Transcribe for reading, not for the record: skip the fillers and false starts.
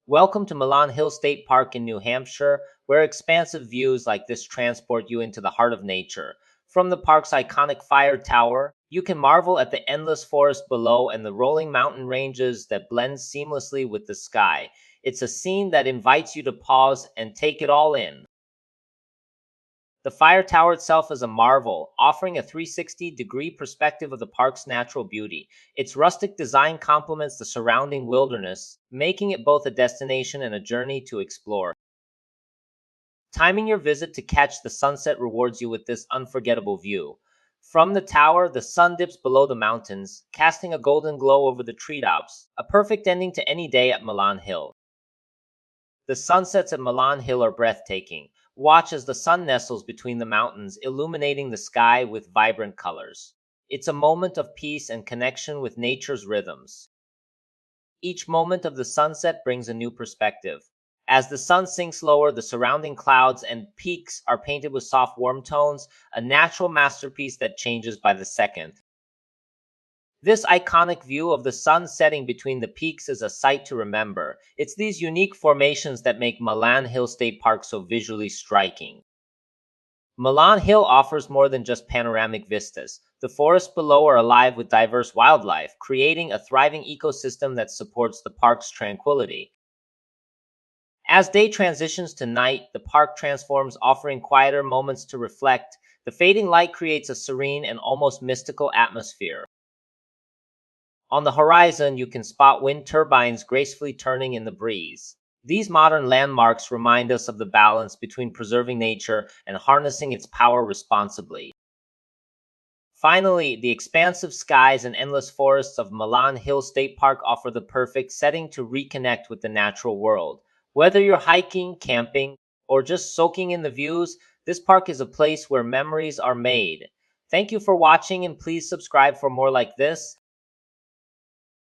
Welcome to Milan Hill State Park in New Hampshire, where expansive views like this transport you into the heart of nature. From the park's iconic fire tower, you can marvel at the endless forest below and the rolling mountain ranges that blend seamlessly with the sky. It's a scene that invites you to pause and take it all in. The fire tower itself is a marvel, offering a 360-degree perspective of the park's natural beauty. Its rustic design complements the surrounding wilderness, making it both a destination and a journey to explore. Timing your visit to catch the sunset rewards you with this unforgettable view. From the tower, the sun dips below the mountains, casting a golden glow over the treetops, a perfect ending to any day at Milan Hill. The sunsets at Milan Hill are breathtaking. Watch as the sun nestles between the mountains, illuminating the sky with vibrant colors. It's a moment of peace and connection with nature's rhythms. Each moment of the sunset brings a new perspective. As the sun sinks lower, the surrounding clouds and peaks are painted with soft warm tones, a natural masterpiece that changes by the second. This iconic view of the sun setting between the peaks is a sight to remember. It's these unique formations that make Milan Hill State Park so visually striking. Milan Hill offers more than just panoramic vistas. The forests below are alive with diverse wildlife, creating a thriving ecosystem that supports the park's tranquility. As day transitions to night, the park transforms, offering quieter moments to reflect. The fading light creates a serene and almost mystical atmosphere. On the horizon, you can spot wind turbines gracefully turning in the breeze. These modern landmarks remind us of the balance between preserving nature and harnessing its power responsibly. Finally, the expansive skies and endless forests of Milan Hill State Park offer the perfect setting to reconnect with the natural world. Whether you're hiking, camping, or just soaking in the views, this park is a place where memories are made. Thank you for watching and please subscribe for more like this.